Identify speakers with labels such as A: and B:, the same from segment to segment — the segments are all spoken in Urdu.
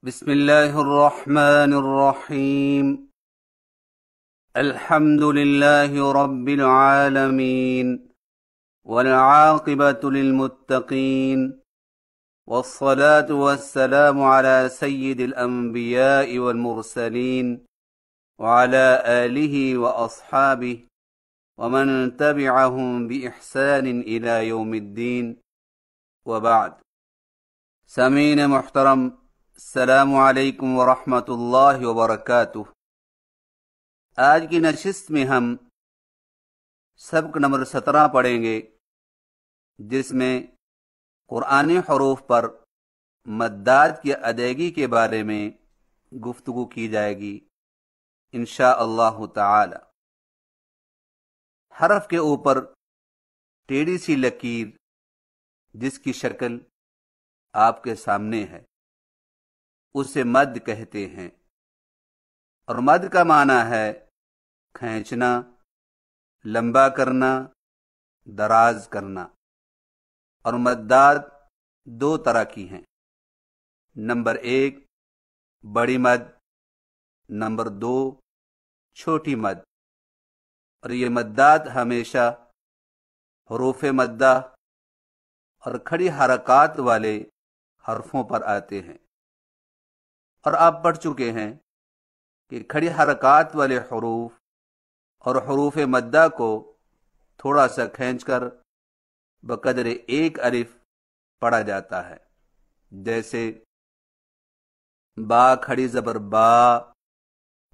A: بسم الله الرحمن الرحيم. الحمد لله رب العالمين، والعاقبة للمتقين، والصلاة والسلام على سيد الأنبياء والمرسلين وعلى آله وأصحابه ومن تبعهم بإحسان إلى يوم الدين، وبعد. سامعین محترم، السلام علیکم ورحمۃ اللہ وبرکاتہ۔ آج کی نشست میں ہم سبق نمبر 17 پڑھیں گے، جس میں قرآنی حروف پر مدات کی ادائیگی کے بارے میں گفتگو کی جائے گی انشاء اللہ تعالی۔ حرف کے اوپر ٹیڑھی سی لکیر جس کی شکل آپ کے سامنے ہے، اسے مد کہتے ہیں، اور مد کا معنی ہے کھینچنا، لمبا کرنا، دراز کرنا۔ اور مدات دو طرح کی ہیں، نمبر 1 بڑی مد، نمبر 2 چھوٹی مد۔ اور یہ مدات ہمیشہ حروف مدہ اور کھڑی حرکات والے حرفوں پر آتے ہیں، اور آپ پڑھ چکے ہیں کہ کھڑی حرکات والے حروف اور حروف مدہ کو تھوڑا سا کھینچ کر بقدر 1 الف پڑھا جاتا ہے، جیسے با کھڑی زبر با،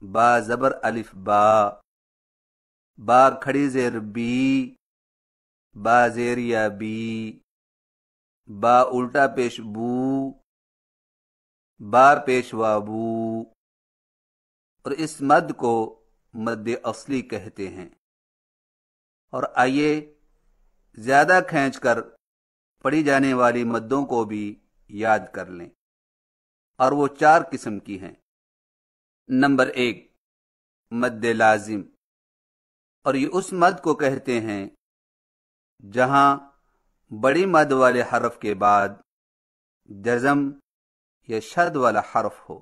A: با زبر الف با، با کھڑی زیر بی، با زیر یا بی، با الٹا پیش بو، با پیشوا بو۔ اور اس مد کو مد اصلی کہتے ہیں۔ اور آئیے زیادہ کھینچ کر پڑھی جانے والی مدوں کو بھی یاد کر لیں، اور وہ 4 قسم کی ہیں۔ نمبر 1 مد لازم، اور یہ اس مد کو کہتے ہیں جہاں بڑی مد والے حرف کے بعد جزم یا شد والا حرف ہو۔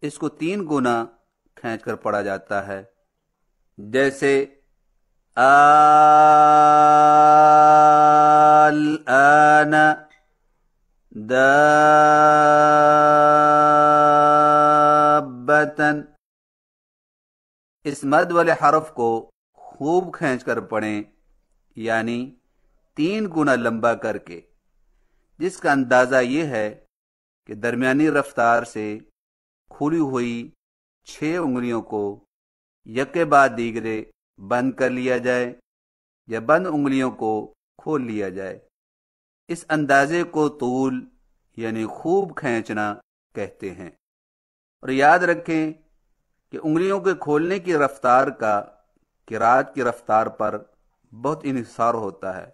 A: اس کو 3 گنا کھینچ کر پڑھا جاتا ہے، جیسے الآن، دابتن۔ اس مد والے حرف کو خوب کھینچ کر پڑھیں، یعنی 3 گنا لمبا کر کے، جس کا اندازہ یہ ہے کہ درمیانی رفتار سے کھلی ہوئی 6 انگلیوں کو یکے بعد دیگرے بند کر لیا جائے یا بند انگلیوں کو کھول لیا جائے۔ اس اندازے کو طول یعنی خوب کھینچنا کہتے ہیں۔ اور یاد رکھیں کہ انگلیوں کے کھولنے کی رفتار کا قرات کی رفتار پر بہت انحصار ہوتا ہے۔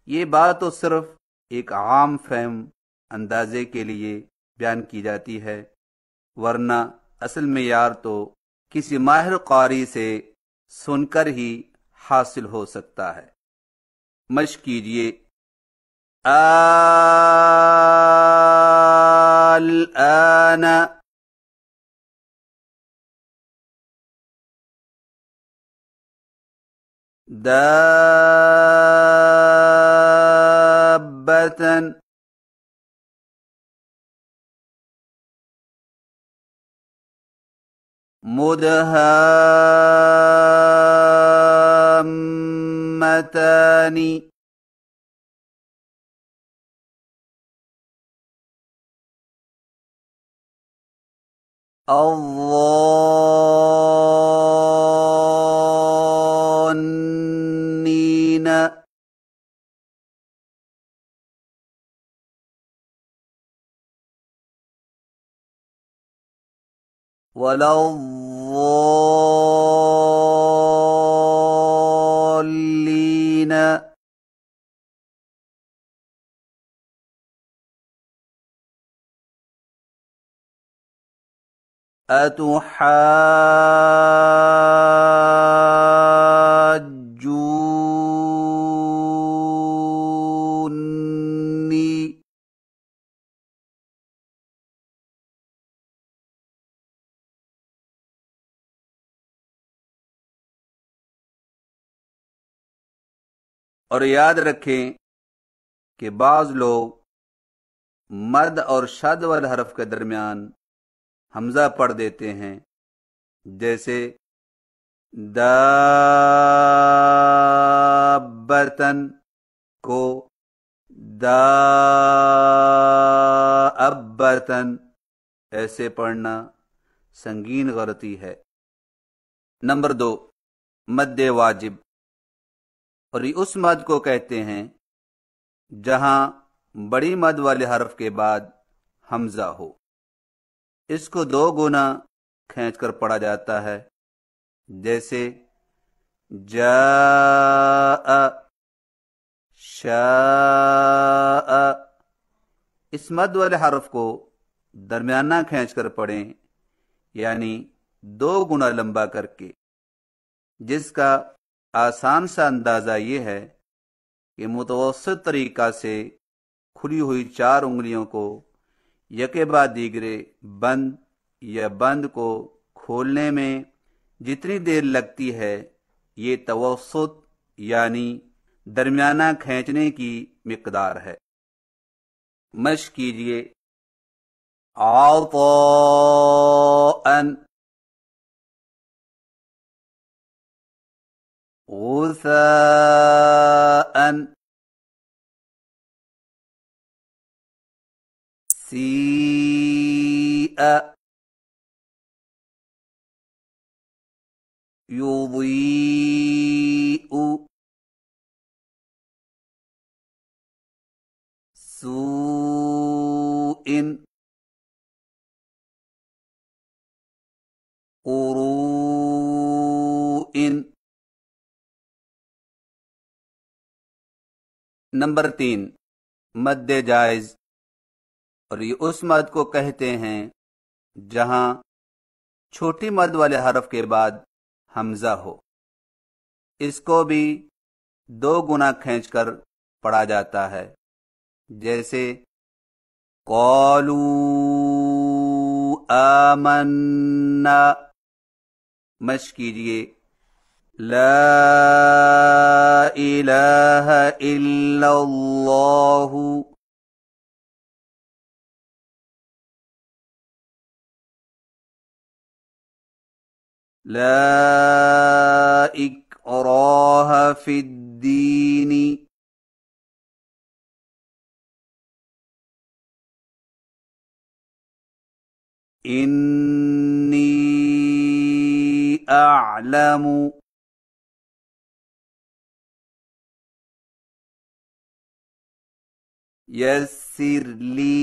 A: یہ بات تو صرف ایک عام فہم اندازے کے لیے بیان کی جاتی ہے، ورنہ اصل معیار تو کسی ماہر قاری سے سن کر ہی حاصل ہو سکتا ہے۔ مشق کیجئے۔ الآن، دابتن، مدهامتان، الظانين، ولا الضالين۔ اور یاد رکھیں کہ بعض لوگ مد اور شد والے حرف کے درمیان حمزہ پڑھ دیتے ہیں، جیسے دابتن کو دابتن ایسے پڑھنا سنگین غلطی ہے۔ نمبر 2، مد واجب، اور یہ اس مد کو کہتے ہیں جہاں بڑی مد والے حرف کے بعد حمزہ ہو۔ اس کو 2 گنا کھینچ کر پڑھا جاتا ہے، جیسے جاء، شاء۔ اس مد والے حرف کو درمیانہ کھینچ کر پڑھیں، یعنی 2 گنا لمبا کر کے، جس کا آسان سا اندازہ یہ ہے کہ متوسط طریقہ سے کھلی ہوئی 4 انگلیوں کو یکے بعد دیگرے بند یا بند کو کھولنے میں جتنی دیر لگتی ہے، یہ توسط یعنی درمیانہ کھینچنے کی مقدار ہے۔ مشق کیجئے۔ عطاءً، غثاءً، سیء، یضیء، سوء، قروء۔ نمبر 3، مد جائز، اور یہ اس مد کو کہتے ہیں جہاں چھوٹی مد والے حرف کے بعد حمزہ ہو۔ اس کو بھی 2 گنا کھینچ کر پڑھا جاتا ہے، جیسے قالوا آمنا۔ مشق کیجئے۔ لا الہ الا اللہ، لا اکراہ فی الدین، انی اعلم، یسر لی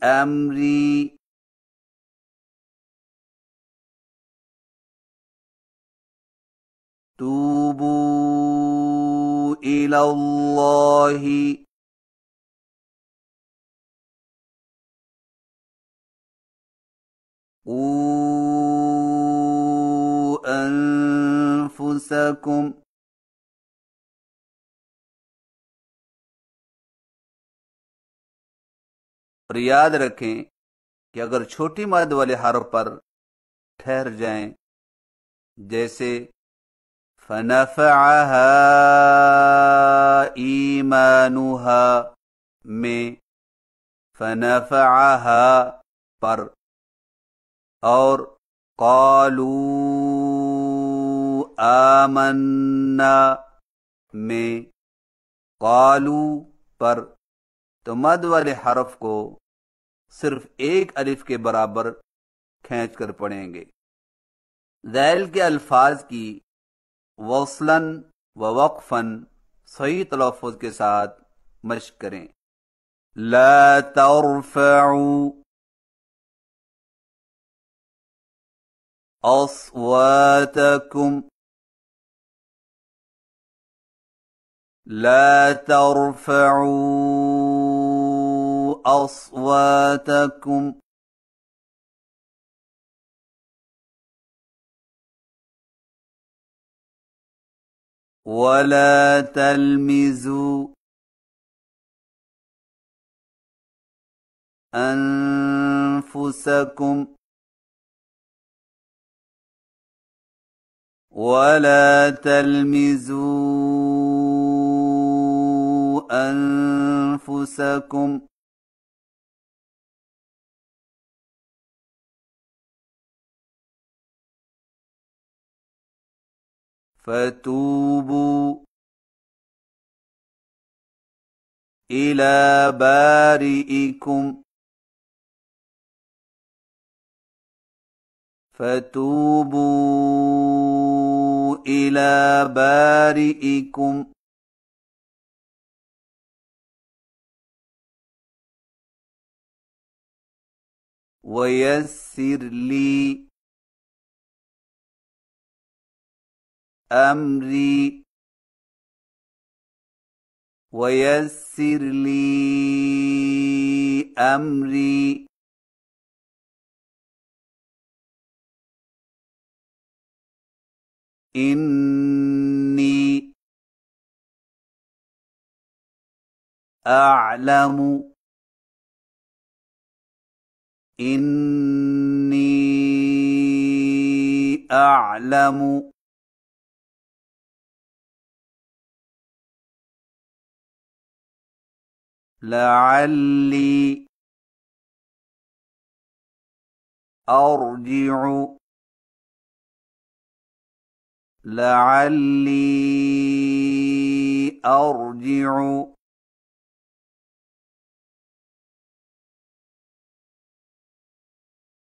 A: امری، توبوا الی اللہ، قوا انفسکم۔ اور یاد رکھیں کہ اگر چھوٹی مد والے حرف پر ٹھہر جائیں، جیسے فنفعها ایمانها میں فنفعها پر، اور قالوا آمنا میں قالوا پر، تو مد والے حرف کو صرف 1 الف کے برابر کھینچ کر پڑھیں گے۔ ذیل کے الفاظ کی وصلاً و وقفاً صحیح تلفظ کے ساتھ مشق کریں۔ لا ترفعوا اصواتکم، لا ترفعوا اصواتکم، ولا تلمزوا انفسکم، ولا تلمزوا أنفسكم فتوبوا إلى بارئكم فتوبوا إلى بارئكم ويسر لي أمري ويسر لي أمري إني أعلم إني أعلم لعلي أرجع لعلي أرجع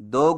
A: 2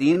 A: 3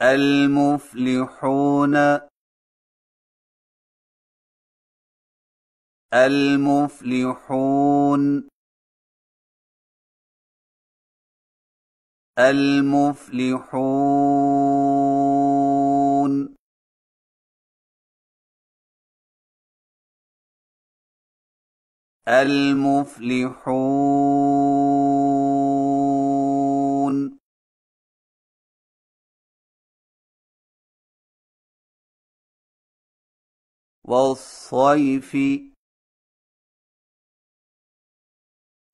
A: المفلحون المفلحون المفلحون المفلحون والصيف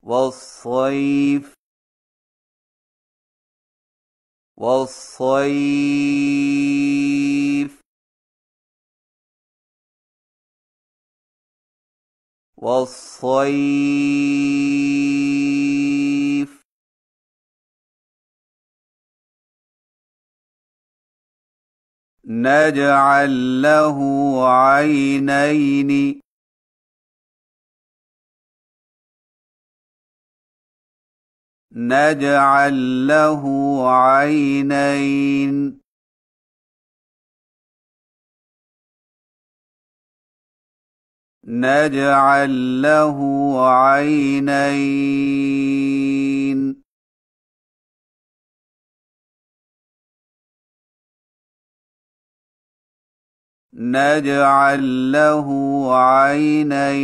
A: والصيف والصيف والصيف نجعل له عينين نجعل له عينين نجعل له عينين نجعل له عينين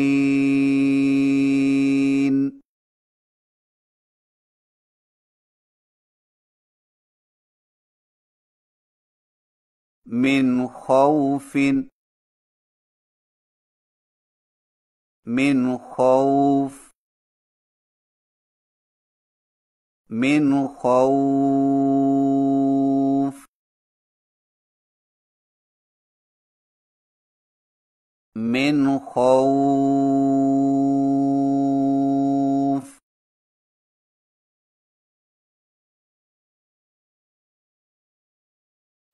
A: من خوف من خوف من خوف من خوف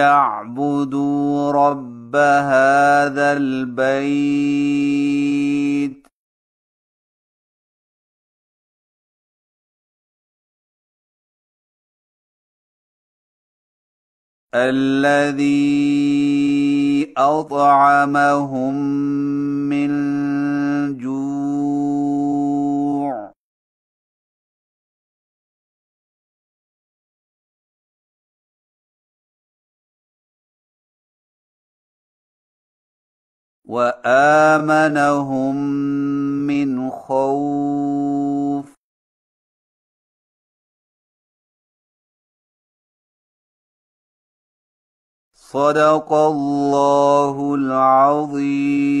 A: فليعبدوا رب هذا البيت الذي أطعمهم من جوع وآمنهم من خوف। صدق الله العظيم।